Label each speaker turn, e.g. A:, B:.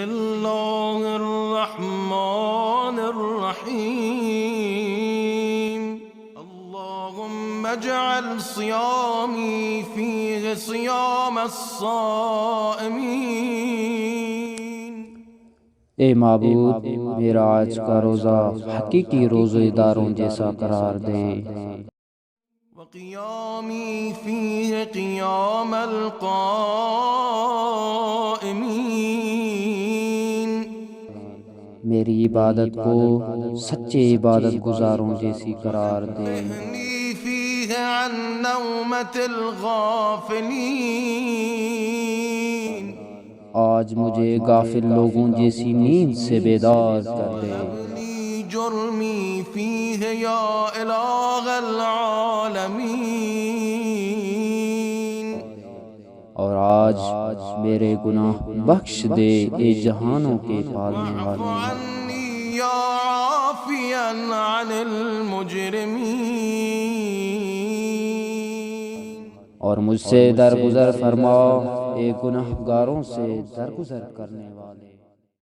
A: बिस्मिल्लाहिर्रहमानिर्रहीम। अल्लाहुम्मा अजअल सियामी फीहि सियामस्साइमीन।
B: ए माबूद, मेरा आज का रोज़ा हकीकी रोज़ेदारों जैसा करार दे।
A: वक़ियामी फीहि क़ियामल क़ाइमीन।
B: मेरी इबादत को सच्चे इबादत गुजारों जैसी करार दे।
A: लहनी फीहि अन नौमतिल गाफ़िलीन।
B: आज मुझे गाफिल लोगों जैसी नींद से बेदार कर दे।
A: जुर्मी फीहि या इलाहल आलमीन।
B: और आज मेरे गुनाह बख्श दे, ए जहानों के पालने वाले।
A: या आफियन अनिल मुजरिमीन।
B: और मुझसे दरगुजर फरमा, ए गुनहगारों से दरगुजर करने वाले।